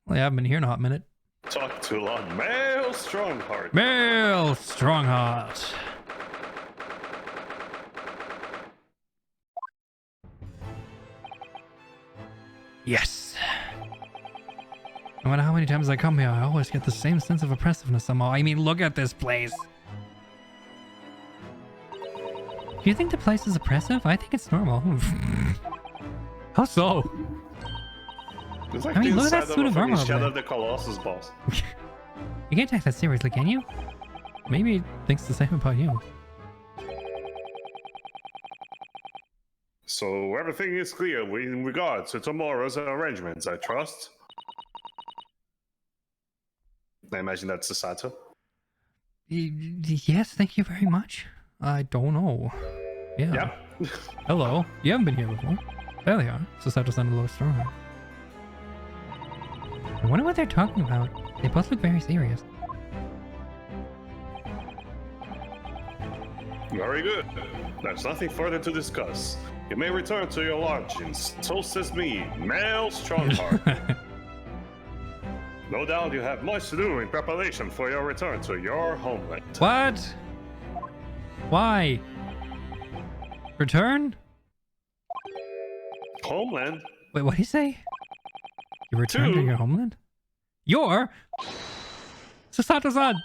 Well, yeah, I've been here in a hot minute. Talk to Lord Male Stronghart. Male Stronghart. Yes. No matter how many times I come here, I always get the same sense of oppressiveness somehow. I mean, look at this place. Do you think the place is oppressive? I think it's normal. How so? It's like I mean, the look at that inside suit of armor over Shadow there. of the Colossus boss. You can't take that seriously, can you? Maybe he thinks the same about you. So everything is clear in regards to tomorrow's arrangements, I trust. I imagine that's Susato. Yes, thank you very much. I don't know. Yeah. Yeah. Hello. You haven't been here before. There they are. Susato sounded a little stronger. I wonder what they're talking about. They both look very serious. Very good. There's nothing further to discuss. You may return to your lodgings. So says me, Male Stronghart. No doubt you have much to do in preparation for your return to your homeland. What? Why? Return? Homeland? Wait, what did he say? You return to your homeland? Your? Susato-san!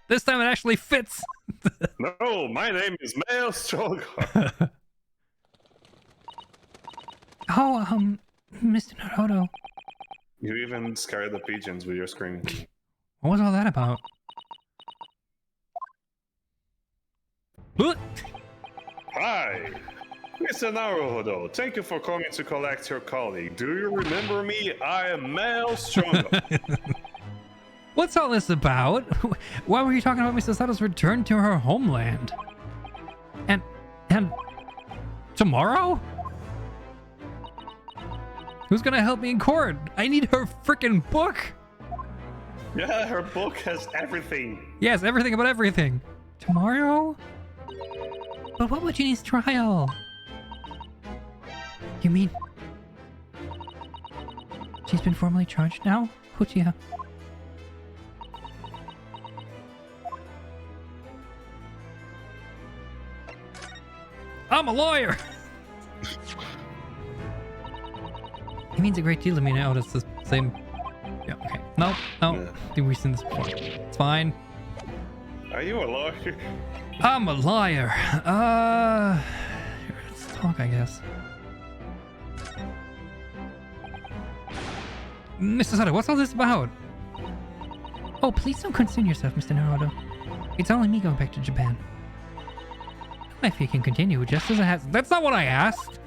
This time it actually fits! No, my name is Male Stronghart. Oh, Mr. Naruto. You even scared the pigeons with your screaming. What was all that about? Hi! Mr. Naruhodo, thank you for coming to collect your colleague. Do you remember me? I am Male Stronghart. What's all this about? Why were you talking about Mrs. Sato's return to her homeland? And tomorrow? Who's gonna help me in court? I need her freaking book! Yeah, her book has everything. Yes, everything about everything. Tomorrow? But what would you need trial? You mean... she's been formally charged now? Uchiha. I'm a lawyer! It means a great deal to me now. It's the same... Yeah, okay. No. Yeah. We've seen this before. It's fine. Are you a lawyer? I'm a liar. Let's talk, I guess. Mr. Sato, what's all this about? Oh, please don't concern yourself, Mr. Naruto. It's only me going back to Japan. If you can continue just as it has... That's not what I asked!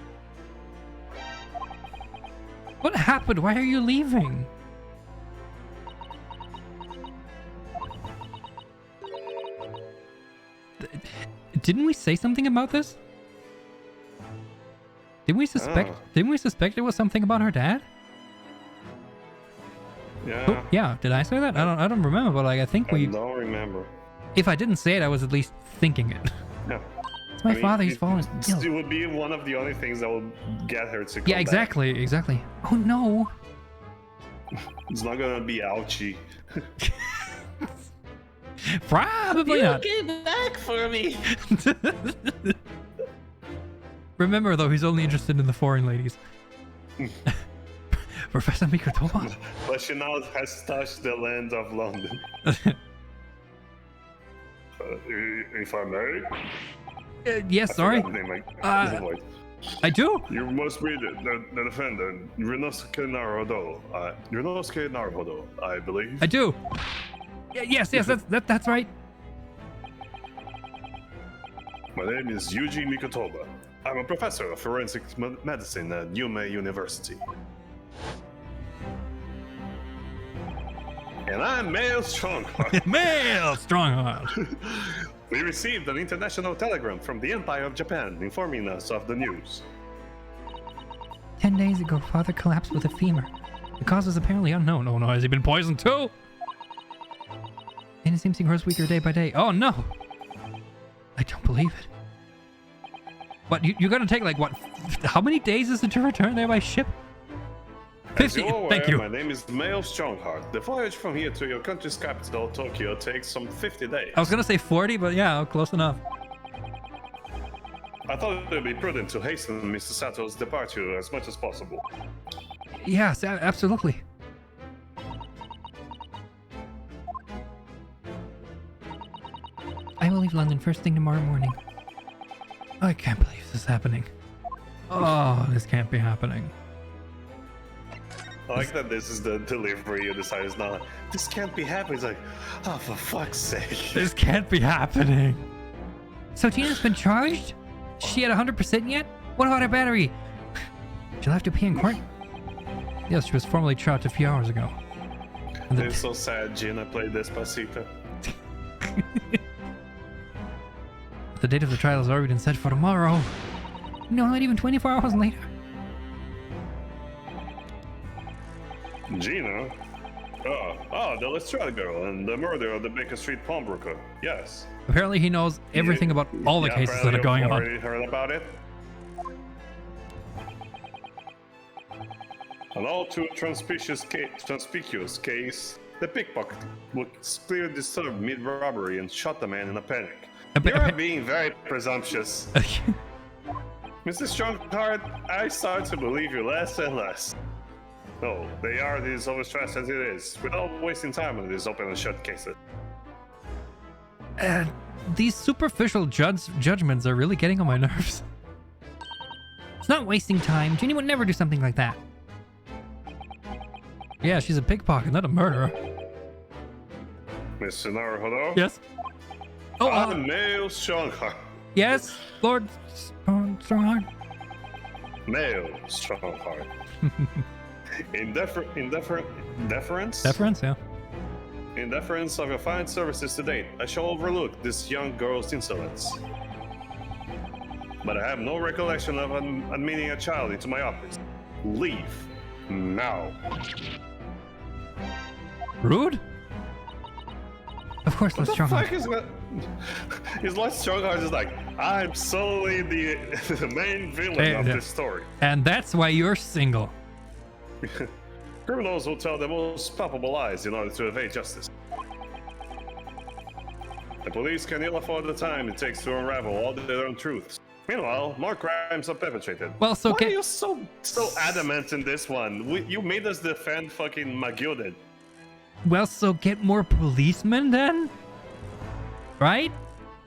What happened? Why are you leaving? Didn't we say something about this? Didn't we suspect? Oh. Didn't we suspect it was something about her dad? Yeah. Oh, yeah. Did I say that? I don't remember, but like I think I we. don't remember. If I didn't say it, I was at least thinking it. No. It's my father. He's fallen ill. It would be one of the only things that would get her to come Yeah, exactly, exactly. Oh no. back. It's not gonna be ouchie. Probably You not. came back for me. Remember though, he's only interested in the foreign ladies. Professor Mikotoba. But she now has touched the land of London. If I may? Yes, sorry. Voice. I do. You must be the defendant, Ryunosuke Naruhodo. Ryunosuke Naruhodo, I believe. I do. Yes, that's right. My name is Yuji Mikotoba. I'm a professor of forensic medicine at Yume University. And I'm Male Stronghart. Male Stronghart. We received an international telegram from the Empire of Japan informing us of the news. 10 days ago, father collapsed with a femur. The cause is apparently unknown. Oh no, has he been poisoned too? And it seems he grows weaker day by day. Oh no! I don't believe it. What, you're gonna take like what? How many days is it to return there by ship? As you're 50, aware, thank you. my name is Mail Stronghart. The voyage from here to your country's capital, Tokyo, takes some 50 days. I was gonna say 40, but yeah, close enough. I thought it would be prudent to hasten Mr. Sato's departure as much as possible. Yes, absolutely. I will leave London first thing tomorrow morning. I can't believe this is happening. Oh, this can't be happening. I like that this is the delivery you decide is not. This can't be happening. It's like, oh, for fuck's sake. This can't be happening. So Gina's been charged? She at 100% yet? What about her battery? She'll have to pay in court? Yes, she was formally charged a few hours ago. And It's so sad Gina played Despacito. the date of the trial has already been set for tomorrow. No, not even 24 hours later. Gina? The Lestrade girl and the murder of the Baker Street pawnbroker. Yes. Apparently he knows everything about all the cases that are going I've on. already heard about it. An all too conspicuous case, the pickpocket was clearly disturbed mid-robbery and shot the man in a panic. You're being very presumptuous. Mr. Stronghart, I start to believe you less and less. No, the yard is overstressed as it is, without wasting time on these open and shut cases. These superficial judgments are really getting on my nerves. It's not wasting time. Ginny would never do something like that. Yeah, she's a pickpocket, not a murderer. Mr. Naruhodo? Yes? Oh, I'm Mail Stronghart. yes, Lord Stronghart. Mail Stronghart. In deference? Deference, yeah. In deference of your fine services to date, I shall overlook this young girl's insolence. But I have no recollection of admitting a child into my office. Leave. Now. Rude? Of course, Lord Stronghart. Is Lord Stronghart just like, I'm solely the main villain of this story. And that's why you're single. Criminals will tell the most palpable lies in order to evade justice. The police can ill afford the time it takes to unravel all their own truths. Meanwhile, more crimes are perpetrated. Well, so why are you so adamant in this one? You made us defend fucking McGilded. Well, so get more policemen then, right?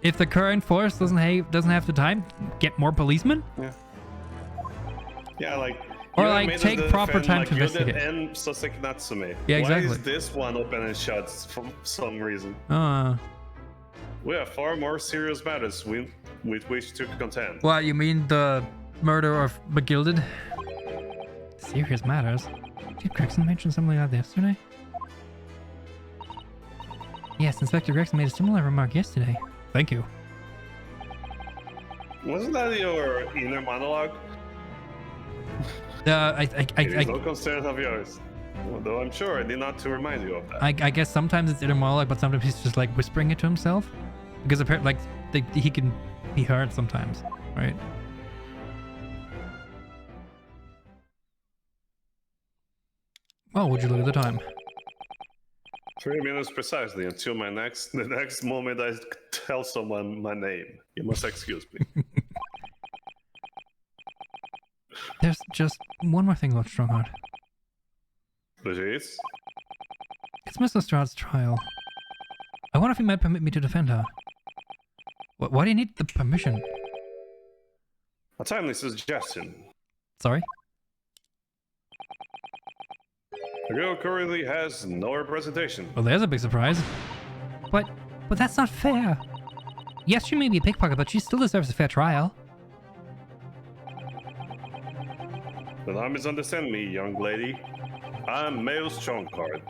If the current force doesn't have the time, get more policemen. Yeah. Yeah, like. Or like take proper time to investigate. And Soseki Natsume. Yeah, exactly. Why is this one open and shut for some reason? We have far more serious matters with which to contend. What, you mean the murder of McGilded? Serious matters? Did Gregson mention something like that yesterday? Yes, Inspector Gregson made a similar remark yesterday. Thank you. Wasn't that your inner monologue? It is no concern of yours. Though I'm sure I did not to remind you of that. I guess sometimes it's inner monologue, but sometimes he's just like whispering it to himself. Because apparently, he can be heard sometimes, right? Oh, would you look at the time? 3 minutes precisely until the next moment I tell someone my name. You must excuse me. There's just one more thing, Lord Stronghart. Please? It's Miss Lestrade's trial. I wonder if you might permit me to defend her. Why do you need the permission? A timely suggestion. Sorry? The girl currently has no representation. Well, there's a big surprise. But that's not fair. Yes, she may be a pickpocket, but she still deserves a fair trial. Do not misunderstand me, young lady. I'm Mail Stronghart.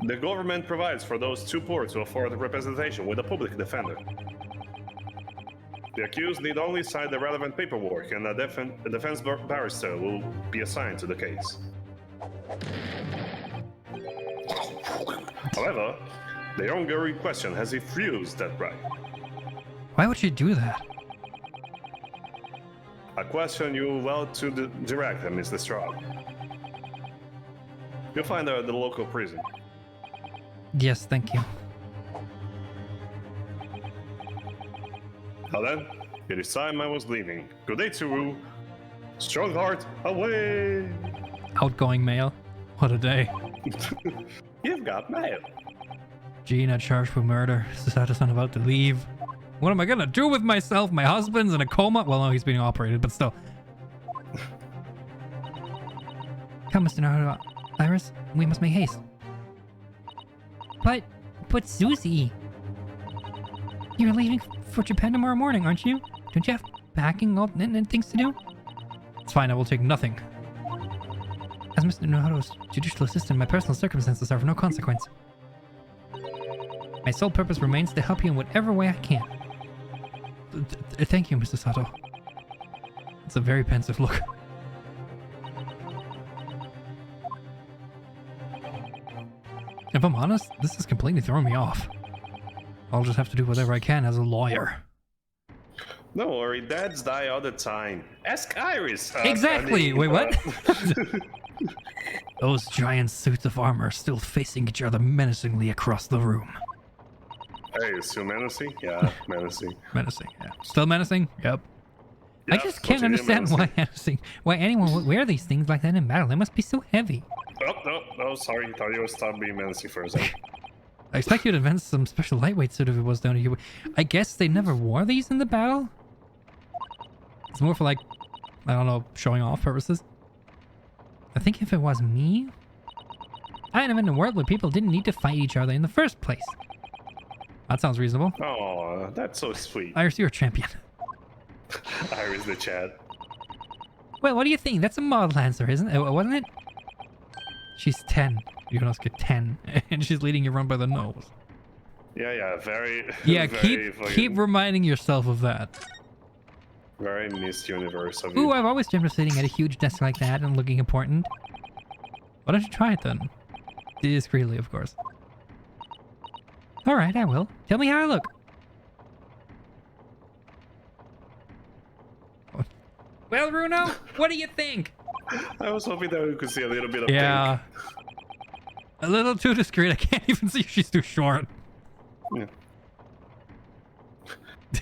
The government provides for those too poor to afford representation with a public defender. The accused need only sign the relevant paperwork, and a defense barrister will be assigned to the case. However, the young girl in question has refused that right. Why would she do that? A question you well to direct, Miss Lestrade. You'll find her at the local prison. Yes, thank you. Now then, it is time I was leaving. Good day to you. Stronghart, away! Outgoing mail. What a day. You've got mail. Gina charged with murder. Susato's about to leave. What am I gonna do with myself? My husband's in a coma. Well, no, he's being operated, but still. Come, Mr. Naruto. Iris, we must make haste. But Susie, you're leaving for Japan tomorrow morning, aren't you? Don't you have packing and things to do? It's fine, I will take nothing. As Mr. Naruto's judicial assistant, my personal circumstances are of no consequence. My sole purpose remains to help you in whatever way I can. Thank you, Mr. Sato. It's a very pensive look. If I'm honest, this is completely throwing me off. I'll just have to do whatever I can as a lawyer. Don't worry, dads die all the time. Ask Iris. Exactly! Wait, what? Those giant suits of armor still facing each other menacingly across the room. Hey, is still menacing? Yeah, menacing. Menacing, yeah. Still menacing? Yep. I Yeah, just can't continue understand why anyone would wear these things like that in battle. They must be so heavy. Oh, no, sorry. Thought you would stop being menacing for a second. I expect you'd invent some special lightweight suit if it was down to you. I guess they never wore these in the battle? It's more for like, I don't know, showing off purposes. I think if it was me, I'd invent a world where people didn't need to fight each other in the first place. That sounds reasonable. Oh, that's so sweet. Iris, you're a champion. Iris the chat. Well, what do you think? That's a model answer, isn't it? Wasn't it? She's 10. You can get 10. And she's leading you run by the nose. Yeah, very. Yeah, very keep reminding yourself of that. Very Miss Universe of Ooh, you. I've always dreamt of sitting at a huge desk like that and looking important. Why don't you try it then? Discreetly, of course. Alright, I will. Tell me how I look. Well, Bruno, what do you think? I was hoping that we could see a little bit of Yeah. A little too discreet. I can't even see if she's too short. pink.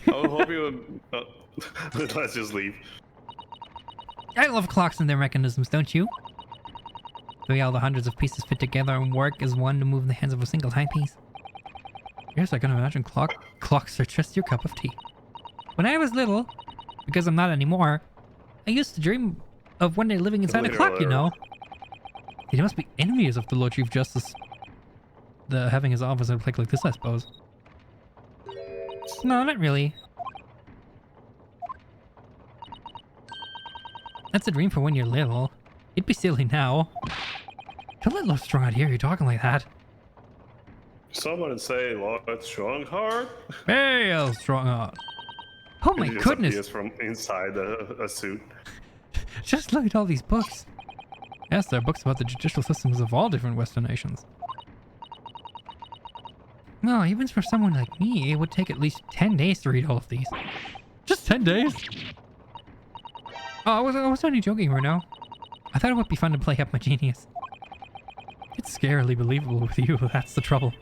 Yeah. I was hoping let's just leave. I love clocks and their mechanisms, don't you? The way all the hundreds of pieces fit together and work as one to move the hands of a single timepiece. Yes, I can imagine clocks are just your cup of tea. When I was little, because I'm not anymore, I used to dream of one day living inside a clock, you know. He must be envious of the Lord Chief Justice having his office in a place like this, I suppose. No, not really. That's a dream for when you're little. It'd be silly now. Don't let Lord Stronghart hear you talking like that. Someone would say Lord Strongheart. Hey, Stronghart. Oh my He goodness. disappears from inside a suit. Just look at all these books. Yes, there are books about the judicial systems of all different Western nations. No, even for someone like me, it would take at least 10 days to read all of these. Just 10 days? Oh, I was only joking, Bruno. I thought it would be fun to play up my genius. It's scarily believable with you, that's the trouble.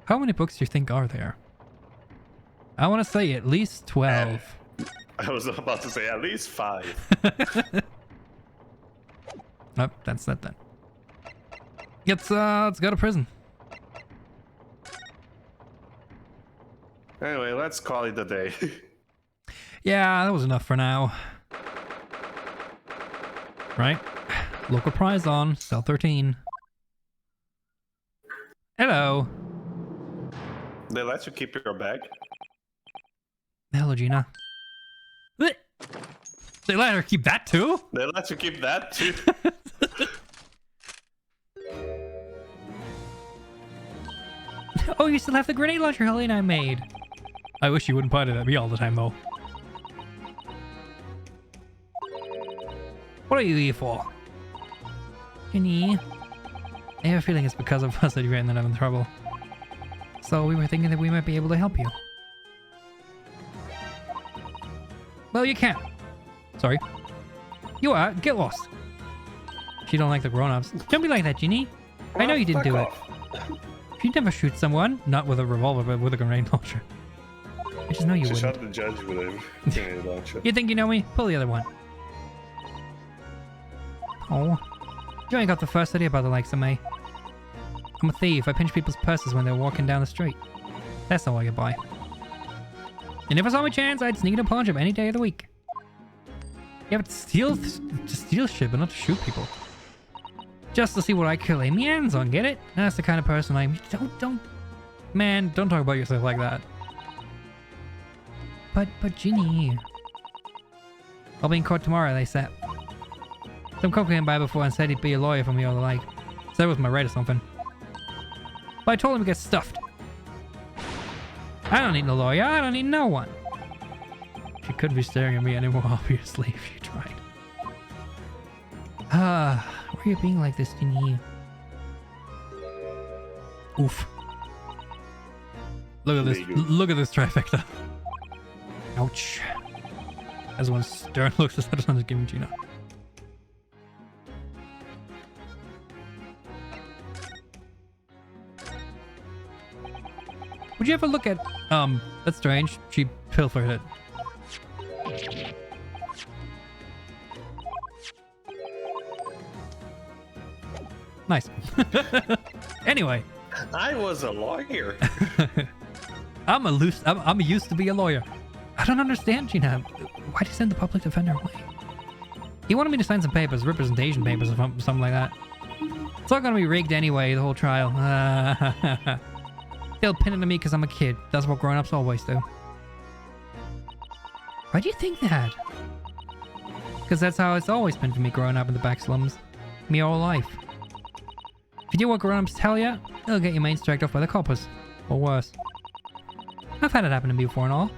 How many books do you think are there? I want to say at least 12. I was about to say at least 5. Nope, that's that then. Let's go to prison. Anyway, let's call it a day. Yeah, that was enough for now. Right? Local prize on, cell 13. Hello. They let you keep your bag. Hello, Gina. Blech. They let her keep that too? They let you keep that too. Oh, you still have the grenade launcher Helene I made. I wish you wouldn't point it at me all the time, though. What are you here for? Jenny. I have a feeling it's because of us that you ended up in trouble. So we were thinking that we might be able to help you. Well, you can't. Sorry. You are. Get lost. She don't like the grown-ups. Don't be like that, Ginny. I know you didn't do it. You never shoot someone. Not with a revolver, but with a grenade launcher. I just know you wouldn't. She shot the judge with a grenade launcher. You think you know me? Pull the other one. Oh. You ain't got the first idea about the likes of me. I'm a thief. I pinch people's purses when they're walking down the street. That's all I get by. And if I saw my chance, I'd sneak in and pawn shop any day of the week. Yeah, but to steal shit, but not to shoot people. Just to see what I can lay my hands on, get it? That's the kind of person I am. Man, don't talk about yourself like that. But Ginny. I'll be in court tomorrow, they said. Some cop came by before and said he'd be a lawyer for me or the like. Said it was my right or something. But I told him to get stuffed. I don't need a lawyer, I don't need no one. She couldn't be staring at me anymore, obviously, if she tried. Why are you being like this, Ginny? Oof. Look at this. Look at this trifecta. Ouch. As one stern looks as that is giving Gina. Would you ever look at, that's strange. She pilfered it. Nice. Anyway. I was a lawyer. I'm used to be a lawyer. I don't understand, Gina. Why'd you send the public defender away? He wanted me to sign some papers, representation papers or something like that. It's all gonna be rigged anyway, the whole trial. They'll pin it to me because I'm a kid. That's what grown-ups always do. Why do you think that? Because that's how it's always been for me growing up in the back slums. Me whole life. If you do what grown-ups tell you, they'll get your main dragged off by the coppers. Or worse. I've had it happen to me before and all.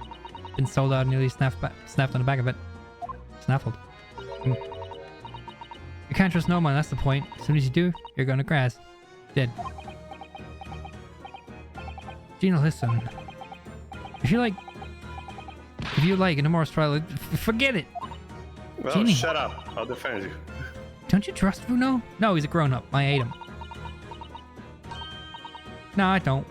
Been sold out and nearly snapped on the back of it. Snaffled. You can't trust no one, that's the point. As soon as you do, you're going to grass. Dead. Gina, listen. If you like an immortal trial, forget it. Well, Gina. Shut up. I'll defend you. Don't you trust Bruno? No, he's a grown-up. I hate him. No, I don't.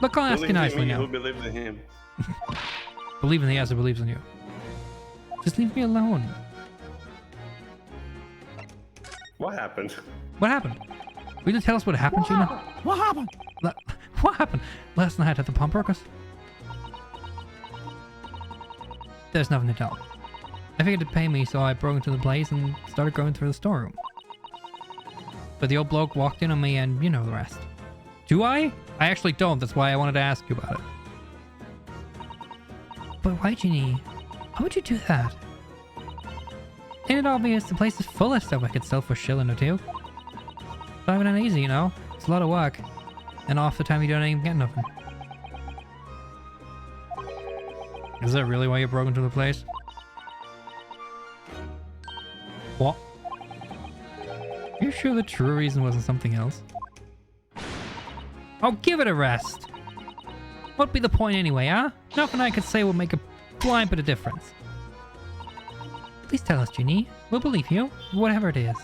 Look, I'll ask you nicely now. Who believes in him? Believe in the ass who believes in you. Just leave me alone. What happened? What happened? Will you tell us what happened, Gina? What happened? What happened last night at the pawnbrokers? There's nothing to tell. I figured to pay me, so I broke into the place and started going through the storeroom. But the old bloke walked in on me and you know the rest. Do I? I actually don't, that's why I wanted to ask you about it. But why, Ginny? Why would you do that? Ain't it obvious the place is full of stuff I could sell for a shilling or two? Driving it easy, you know? It's a lot of work. And half the time you don't even get nothing. Is that really why you broke into the place? What? Are you sure the true reason wasn't something else? Oh, give it a rest! What'd be the point anyway, huh? Nothing I could say would make a blind bit of difference. Please tell us, Ginny. We'll believe you, whatever it is.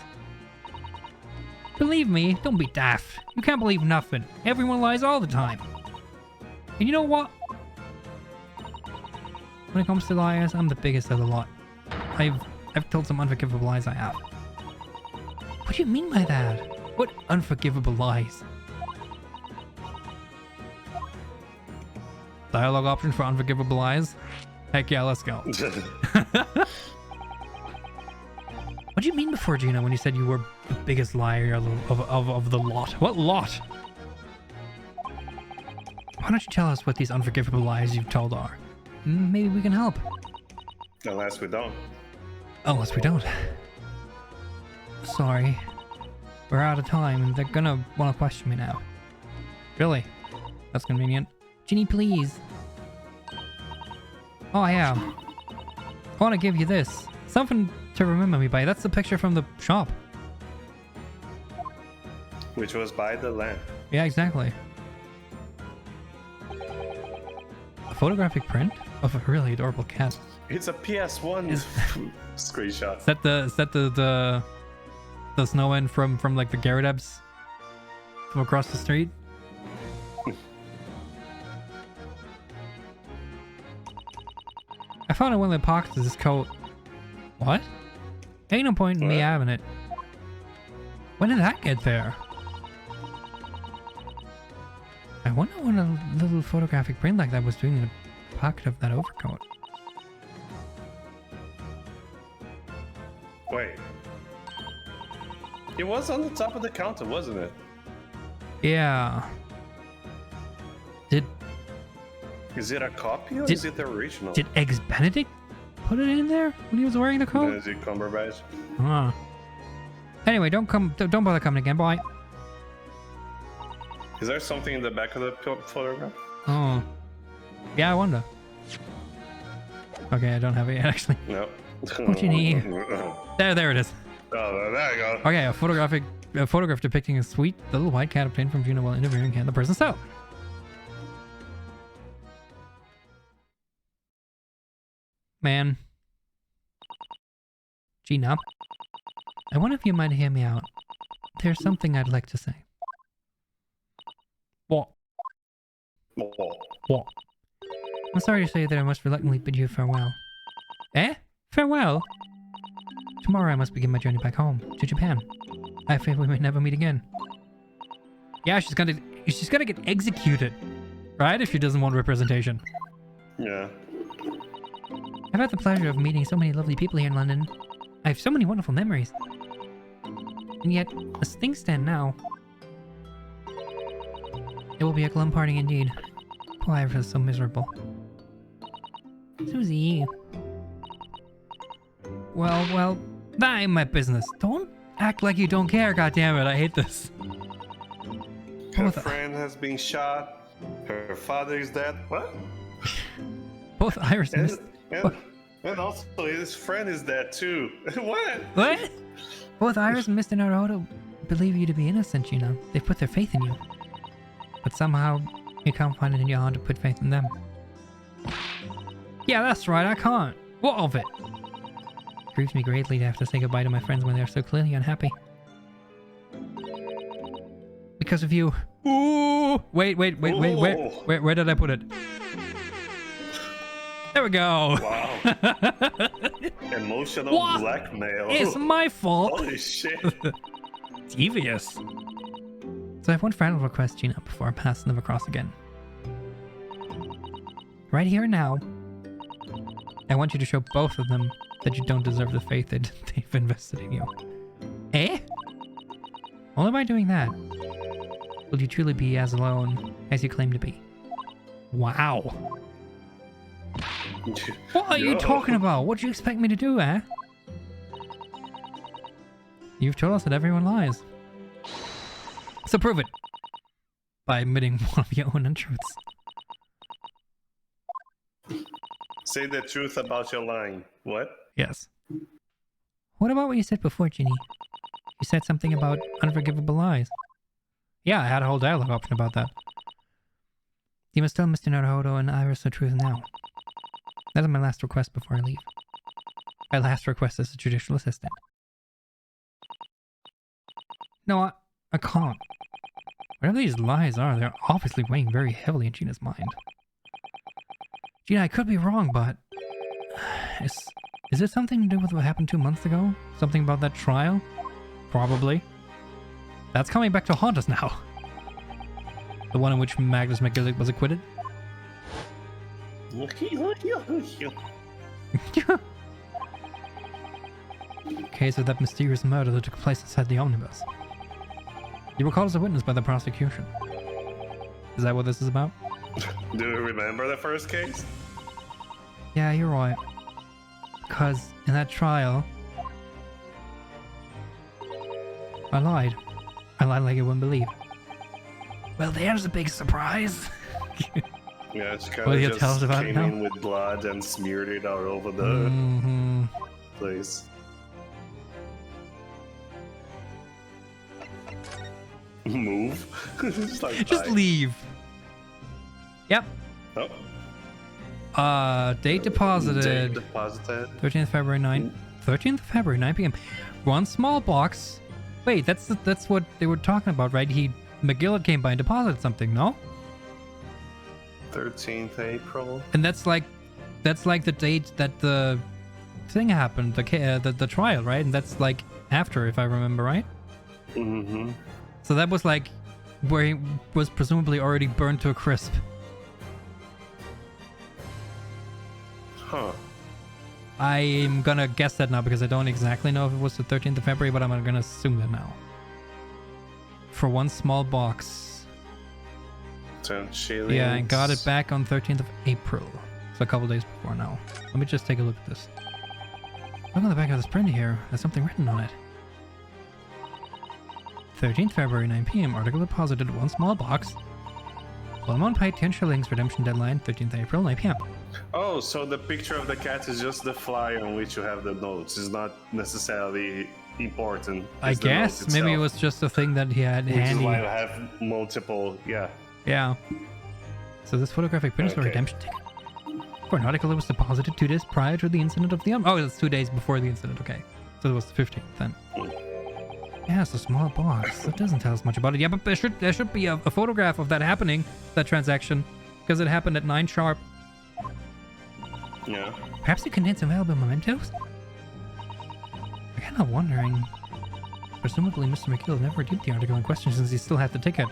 Believe me, don't be daft. You can't believe nothing. Everyone lies all the time. And you know what? When it comes to liars, I'm the biggest of the lot. I've told some unforgivable lies, I have. What do you mean by that? What unforgivable lies? Dialogue option for unforgivable lies? Heck yeah, let's go. What do you mean before, Gina, when you said you were the biggest liar of the lot? What lot? Why don't you tell us what these unforgivable lies you've told are? Maybe we can help. Unless we don't. Unless we don't. Sorry. We're out of time and they're gonna want to question me now. Really? That's convenient. Ginny, please. Oh, yeah. I want to give you this. Something to remember me by. That's the picture from the shop. Which was by the lamp. Yeah, exactly. A photographic print of a really adorable cat. It's a PS1 screenshot. Is that the snowman from like the Gyarados from across the street? I found it in one of the pockets of this coat. What? Ain't no point in me having it. When did that get there? I wonder what a little photographic print like that was doing in the pocket of that overcoat. Wait. It was on the top of the counter, wasn't it? Yeah. Is it a copy or is it the original? Did Eggs Benedict put it in there when he was wearing the coat? Is it Cumberbatch? Huh. Anyway, don't bother coming again, boy. Is there something in the back of the photograph? Oh. Yeah, I wonder. Okay, I don't have it yet, actually. No. What do you need? There it is. Oh, there you go. Okay, a photograph depicting a sweet little white cat obtained from Gina while interviewing the person's cell. Man. Gina. I wonder if you might hear me out. There's something I'd like to say. What? What? I'm sorry to say that I must reluctantly bid you farewell. Eh? Farewell? Tomorrow I must begin my journey back home, to Japan. I fear we may never meet again. Yeah, she's gonna get executed, right? If she doesn't want representation. Yeah. I've had the pleasure of meeting so many lovely people here in London. I have so many wonderful memories. And yet, as things stand now, it will be a glum parting indeed. Poor Iris is so miserable. Susie. Well, that ain't my business. Don't act like you don't care, goddammit. I hate this. Her friend has been shot. Her father is dead. What? Both Iris and and also his friend is dead too. What? What? Both Iris and Mr. Naruto believe you to be innocent, you know. They've put their faith in you. But somehow, you can't find it in your heart to put faith in them. Yeah, that's right, I can't. What of it? It grieves me greatly to have to say goodbye to my friends when they're so clearly unhappy. Because of you. Ooh! Wait. Where did I put it? There we go. Wow. Emotional what? Blackmail. It's my fault. Holy shit. Devious. So I have one final request, Gina, before I pass them across again. Right here and now, I want you to show both of them that you don't deserve the faith that they've invested in you. Eh? Only by doing that will you truly be as alone as you claim to be. Wow. What are you talking about? What do you expect me to do, eh? You've told us that everyone lies. So prove it. By admitting one of your own untruths. Say the truth about your lying. What? Yes. What about what you said before, Ginny? You said something about unforgivable lies. Yeah, I had a whole dialogue option about that. You must tell Mr. Naruto and Iris the truth now. That is my last request before I leave. My last request as a judicial assistant. No, I can't. Whatever these lies are, they're obviously weighing very heavily in Gina's mind. Gina, I could be wrong, but... Is it something to do with what happened 2 months ago? Something about that trial? Probably. That's coming back to haunt us now. The one in which Magnus McGillick was acquitted? Case of that mysterious murder that took place inside the omnibus. You were called as a witness by the prosecution. Is that what this is about? Do you remember the first case? Yeah, you're right. Because in that trial, I lied. I lied like you wouldn't believe. Well, there's a big surprise. Yeah, she kind of just came in with blood and smeared it all over the place. Move. Just leave. Yep. Oh. Date deposited. Date deposited. 13th February 9 p.m. One small box. Wait, that's what they were talking about, right? McGillett came by and deposited something, no? 13th April. And that's like the date that the thing happened, the trial, right? And that's like after, if I remember right. Mm-hmm. So that was like where he was presumably already burned to a crisp. Huh. I'm gonna guess that now because I don't exactly know if it was the 13th of February, but I'm gonna assume that now. For one small box. 10 shillings. Yeah, and got it back on 13th of April. So a couple days before now. Let me just take a look at this. Look on the back of this print here. There's something written on it. 13th February, 9 p.m. Article deposited one small box. Full amount paid 10 shillings. Redemption deadline 13th April, 9 p.m. Oh, so the picture of the cat is just the flyer on which you have the notes. It's not necessarily important. I guess maybe it was just a thing that he had which handy. is why you have multiple, yeah. Yeah. So this photographic print is a redemption ticket. For an article that was deposited 2 days prior to the incident of the... Oh, it's 2 days before the incident, okay. So it was the 15th then. Yeah, it's a small box. That doesn't tell us much about it. Yeah, but there should be a photograph of that happening, that transaction, because it happened at 9 sharp. Yeah. Perhaps it contains some valuable mementos? I'm kind of wondering. Presumably, Mr. McGill never redeemed the article in question since he still had the ticket.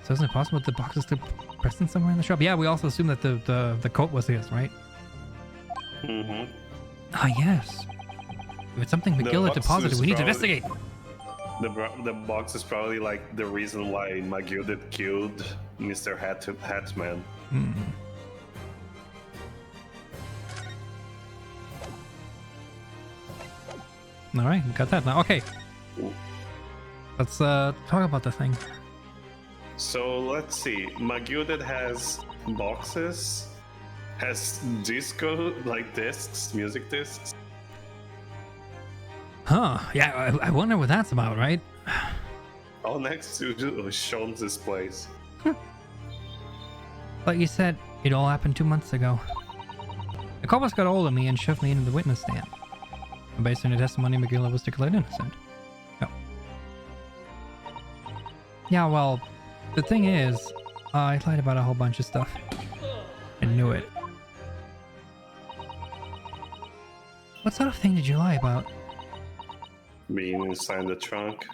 So isn't it possible that the box is still present somewhere in the shop? Yeah, we also assume that the coat was his, right? Mm-hmm. Ah, yes. If it's something McGill had deposited, we need to investigate. The box is probably like the reason why McGill did killed Mr. Hatman. Hmm. All right, got that now. Okay, let's talk about the thing. So let's see. Magilded has boxes, has disco like discs, music discs. Huh? Yeah, I wonder what that's about, right? All next to Sean's displays. Like you said, it all happened 2 months ago. The coppers got hold of me and shoved me into the witness stand. And based on the testimony, McGill was declared innocent. Oh. Yeah, well, the thing is, I lied about a whole bunch of stuff. I knew it. What sort of thing did you lie about? Being inside the trunk.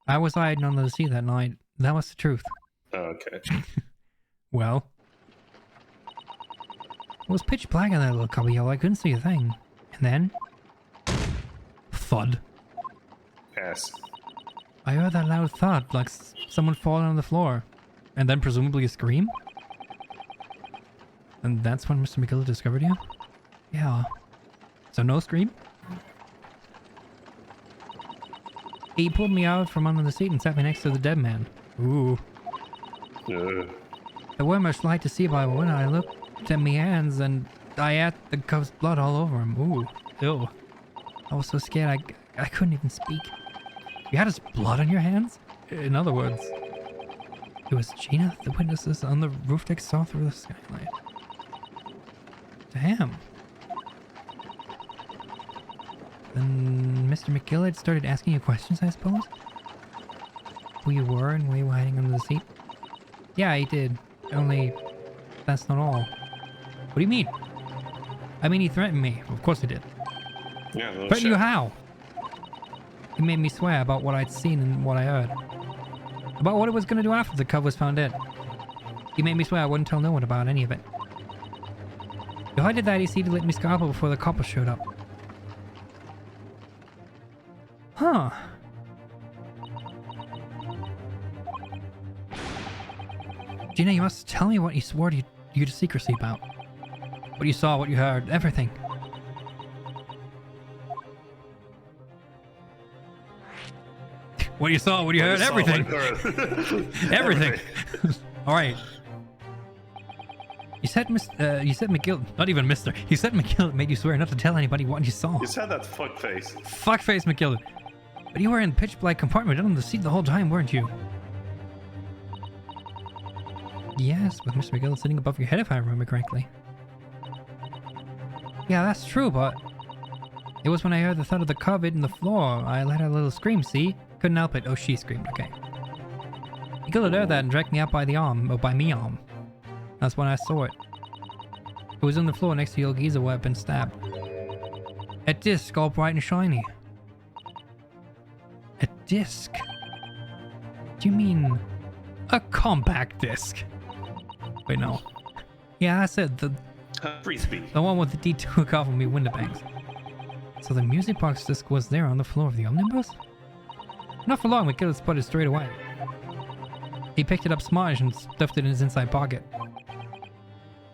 I was hiding under the seat that night. That was the truth. Oh, okay. Well, it was pitch black in that little cubbyhole. I couldn't see a thing. And then, thud. Yes. I heard that loud thud, like someone falling on the floor. And then presumably a scream? And that's when Mr. McGill discovered you? Yeah. So no scream? He pulled me out from under the seat and sat me next to the dead man. Ooh. There weren't much light to see by when I looked at me hands and I had the cub's blood all over him. Ooh. Ew. I was so scared I couldn't even speak. You had his blood on your hands? In other words, it was Gina the witnesses on the roof deck saw through the skylight. Damn. Then Mr. McGill had started asking you questions, I suppose? Who you were and where you were hiding under the seat? Yeah, he did. Only, that's not all. What do you mean? I mean, he threatened me. Of course he did. Yeah, no Threatened you shit. how? He made me swear about what I'd seen and what I heard. About what it was going to do after the cub was found dead. He made me swear I wouldn't tell no one about any of it. If I did that, he said to let me scalpel before the coppers showed up. Huh. Gina, you must tell me what you swore you to secrecy about. What you saw, what you heard, everything. What you saw, what you heard, everything. Everything. All right. You said McGill, not even Mr. You said McGill made you swear not to tell anybody what you saw. You said that fuckface. Fuckface McGill. But you were in pitch black compartment under the seat the whole time, weren't you? Yes, with Mr. McGill sitting above your head if I remember correctly. Yeah, that's true, but it was when I heard the thud of the cub hitting the floor. I let out a little scream, see? Couldn't help it. Oh, she screamed, okay. McGill had heard that and dragged me out by the arm, or by me arm. That's when I saw it. It was on the floor next to the old geezer where I'd been stabbed. A disc all bright and shiny. A disc? Do you mean a compact disc? Wait, no. Yeah, that's it. The Frisbee. The one with the D2 off of me window bangs. So the music box disc was there on the floor of the omnibus? Not for long, McGill spotted it straight away. He picked it up smartish and stuffed it in his inside pocket.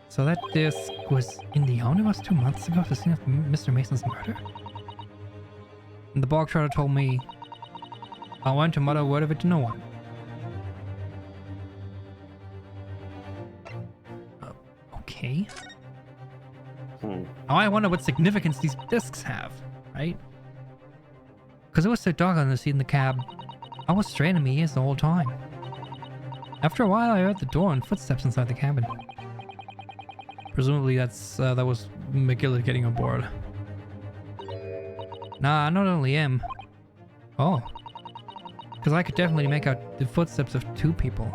So that disc was in the omnibus 2 months ago at the scene of Mr. Mason's murder? And the bog trotter told me I want to mutter a word of it to no one. Okay. Now I wonder what significance these discs have, right? Because it was so dark on the seat in the cab, I was straining my ears the whole time. After a while, I heard the door and footsteps inside the cabin. Presumably that was McGill getting on board. Nah, not only him. Oh. Because I could definitely make out the footsteps of 2 people.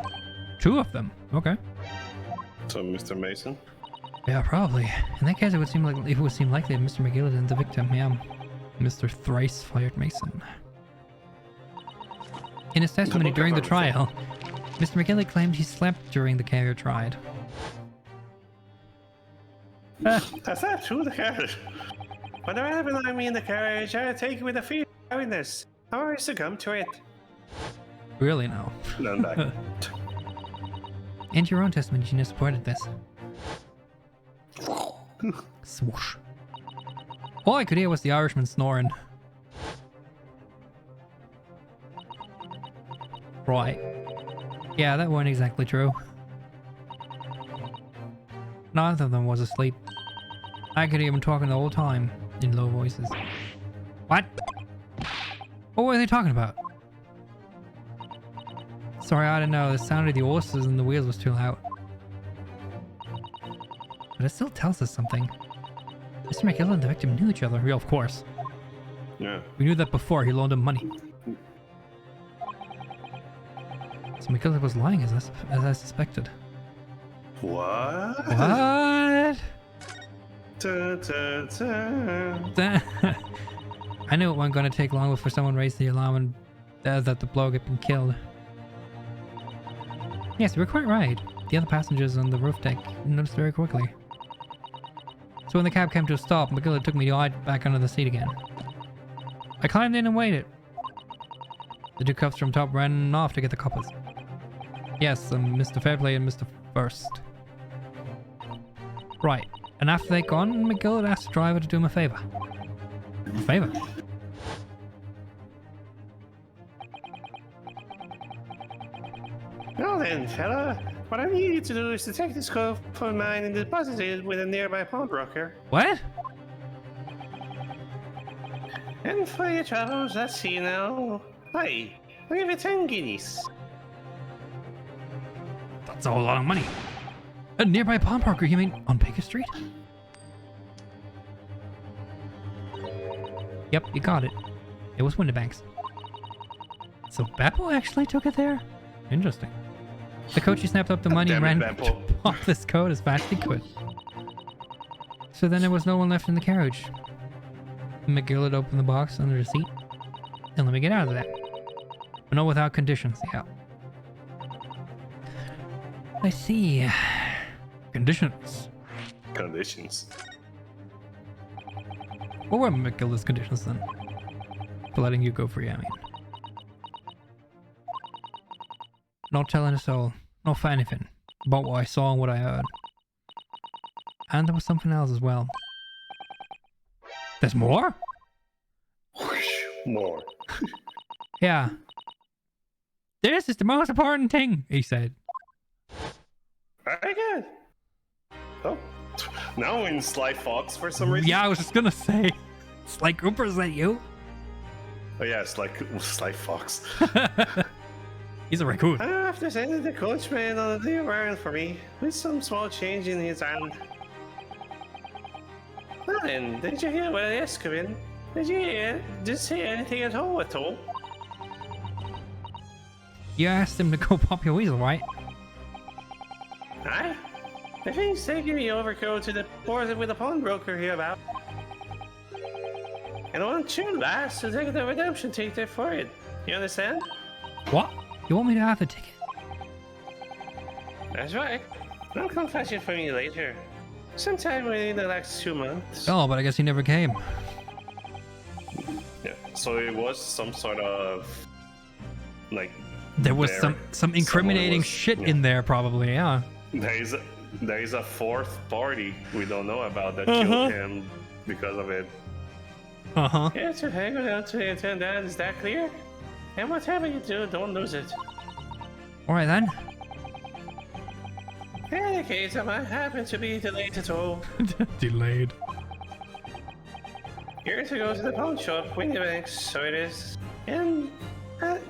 2 of them. Okay. So, Mr. Mason? Yeah, probably. In that case, it would seem likely that Mr. McGill and the victim, yeah, Mr. Thrice-fired Mason. In his testimony during the trial, Mr. McGill claimed he slept during the carrier tried. That's not true, the carriage. When the man behind me in the carriage, I take it with a fear of happiness. I succumb to it. Really now? None back. And your own testimony, Gina, supported this. Swoosh. All I could hear was the Irishman snoring. Right. Yeah, that wasn't exactly true. Neither of them was asleep. I could hear them talking the whole time, in low voices. What? What were they talking about? Sorry, I don't know. The sound of the horses and the wheels was too loud. But it still tells us something. Mr. McGill and the victim knew each other. Real, of course. Yeah. We knew that before. He loaned him money. So McGill was lying as I suspected. What? What? Da, da, da. I knew it wasn't going to take long before someone raised the alarm and that the bloke had been killed. Yes, you were quite right. The other passengers on the roof deck noticed very quickly. So when the cab came to a stop, McGill took me back under the seat again. I climbed in and waited. The 2 cops from top ran off to get the coppers. Yes, Mr. Fairplay and Mr. First. Right, and after they'd gone, McGill had asked the driver to do him a favor. A favor? Well then, fella, what I need you to do is to take this cup of mine and deposit it with a nearby pawnbroker. What? And for your travels, let's see now. Hey, I'll give you 10 guineas. That's a whole lot of money. A nearby pawnbroker, you mean on Baker Street? Yep, you got it. It was Windibanks. So Beppo actually took it there? Interesting. The coachee snapped up the money and ran to off this coat as fast as he could. So then there was no one left in the carriage. McGill had opened the box under the seat and let me get out of there. But no without conditions, yeah. I see. Conditions. Conditions. What were McGill's conditions then? For letting you go free, I mean. Not telling a soul. Not for anything. About what I saw and what I heard. And there was something else as well. There's more? More. Yeah. This is the most important thing, he said. Very good. Oh, now in Sly Fox for some reason. Yeah, I was just gonna say. Sly Cooper, is that you? Oh yeah, it's like Sly Fox. He's a raccoon. after sending the coachman on a day errand for me, with some small change in his hand. Well then, did you hear what I asked him? Did you say anything at all You asked him to go pop your weasel, right? Aye. I think he's taking me overcoat to the port with a pawnbroker here about. And I want you last to take the redemption ticket for it. You understand? What? You want me to have the ticket? That's right. I'll confess it for me later. Sometime within the next 2 months. Oh, but I guess he never came. Yeah, so it was some sort of like There was some incriminating shit yeah. in there, probably. Yeah. There is a fourth party we don't know about that killed him because of it. Yeah, to hang out to the attendant, is that clear? And whatever you do, don't lose it. Alright then. In any case, I might happen to be delayed at all. Delayed. Here to go to the pawn shop, Winnie Banks, so it is. And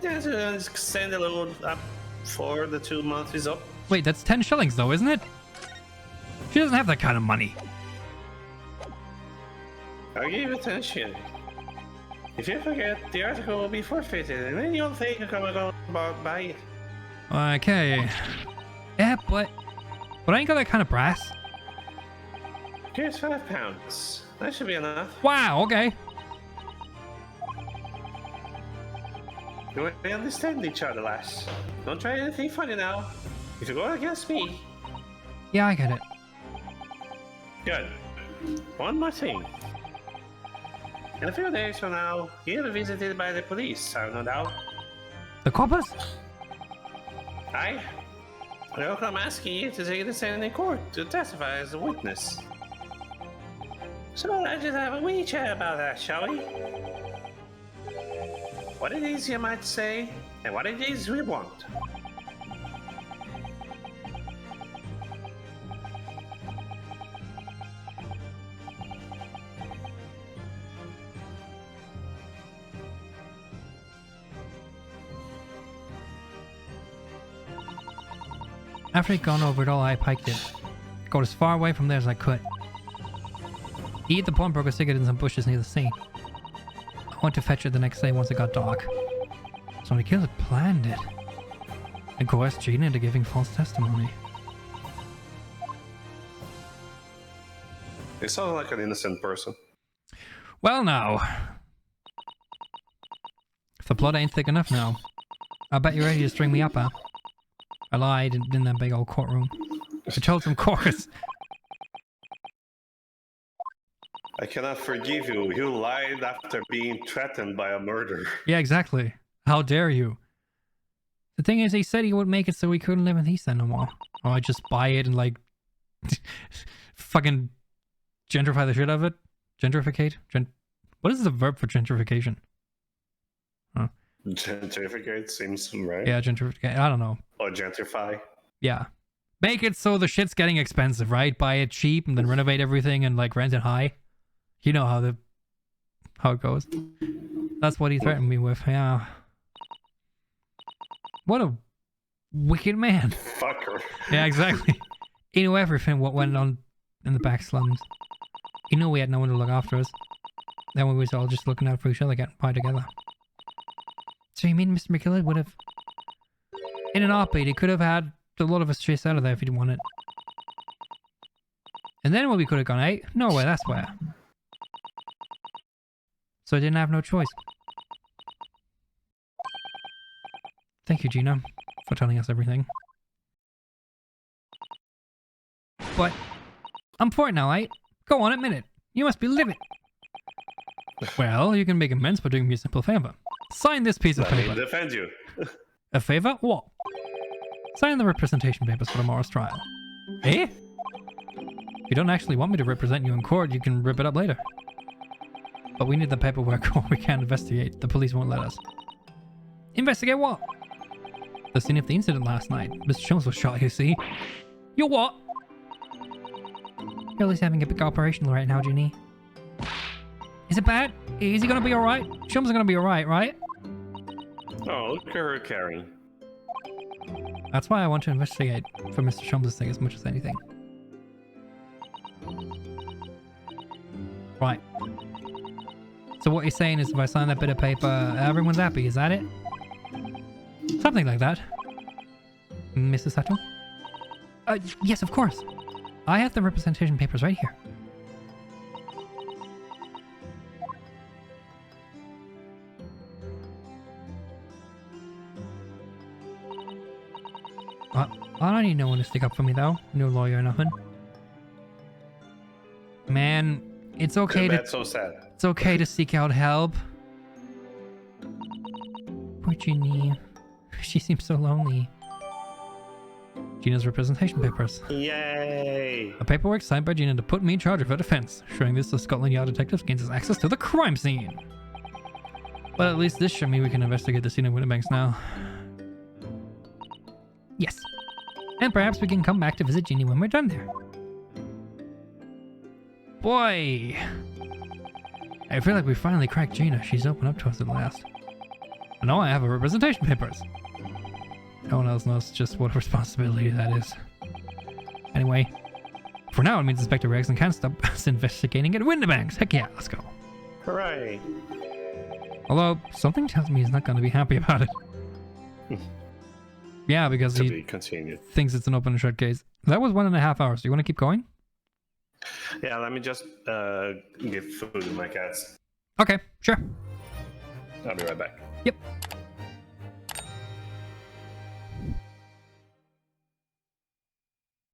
there's to send a load up for the 2 months is up. Wait, that's 10 shillings though, isn't it? She doesn't have that kind of money. I'll give you attention. If you forget, the article will be forfeited, and then you'll think you're gonna go buy it. Okay. Yeah, but I ain't got that kind of brass. Here's £5. That should be enough. Wow, okay. We understand each other, lass. Don't try anything funny now. If you go against me... Yeah, I get it. Good. One more thing. In a few days from now, you'll be visited by the police, I have no doubt. The coppers? Aye. They'll come asking you to take the stand in court to testify as a witness. So let's just have a wee chat about that, shall we? What it is you might say, and what it is we want. After he'd gone over it all, I piked it. Got as far away from there as I could. He hid the pawnbroker's ticket in some bushes near the scene. I went to fetch it the next day once it got dark. So the killer planned it. And coerced Gina into giving false testimony. You sound like an innocent person. Well now. If the blood ain't thick enough now, I bet you're ready to string me up, huh? I lied in that big old courtroom. I told some chorus. I cannot forgive you. You lied after being threatened by a murder. Yeah, exactly. How dare you? The thing is, he said he would make it so we couldn't live in East End no more. Or I just buy it and like fucking gentrify the shit out of it. Gentrificate? What is the verb for gentrification? Huh? Gentrificate seems right. Yeah, gentrificate. I don't know. Or gentrify. Yeah. Make it so the shit's getting expensive, right? Buy it cheap and then renovate everything and like rent it high. You know how it goes. That's what he threatened me with, yeah. What a wicked man. Fucker. Yeah, exactly. He knew everything what went on in the back slums. He knew we had no one to look after us. Then we was all just looking out for each other, getting by together. So you mean Mr. McKillard would have... In an heartbeat, he could have had a lot of us chased out of there if he'd wanted. And then what we could have gone, eh? Nowhere, that's where. So I didn't have no choice. Thank you, Gina, for telling us everything. But I'm for it now, eh? Go on, admit it. You must be livid. Well, you can make amends by doing me a simple favor. Sign this piece of Let me paper. defend you. A favor? What? Sign the representation papers for tomorrow's trial. Eh? If you don't actually want me to represent you in court, you can rip it up later. But we need the paperwork or we can't investigate. The police won't let us. Investigate what? The scene of the incident last night. Mr. Jones was shot, you see. You what? Hurley's having a big operation right now, Ginny. Is it bad? Is he gonna be alright? Chum's gonna be alright, right? Oh, look at her carrying. That's why I want to investigate for Mr. Sholmes' thing as much as anything. Right. So what you're saying is if I sign that bit of paper, everyone's happy, is that it? Something like that. Mrs. Sato? Yes, of course. I have the representation papers right here. I don't need no one to stick up for me though. No lawyer or nothing. Man, it's okay to... That's so sad. It's okay to seek out help. Poor Ginny. She seems so lonely. Gina's representation papers. Yay! A paperwork signed by Gina to put me in charge of her defense. Showing this, the Scotland Yard detectives gains access to the crime scene. But at least this should mean we can investigate the scene of Winterbanks now. Yes. And perhaps we can come back to visit Ginny when we're done there. Boy! I feel like we finally cracked Gina. She's opened up to us at last. And now I have her representation papers. No one else knows just what responsibility that is. Anyway, for now it means Inspector Gregson can't stop us investigating at Winterbanks. Heck yeah, let's go. Hooray! Although, something tells me he's not going to be happy about it. Yeah, because To he be continued. thinks it's an open and shut case. That was 1.5 hours. Do you want to keep going? Yeah, let me just give food to my cats. Okay, sure. I'll be right back. Yep.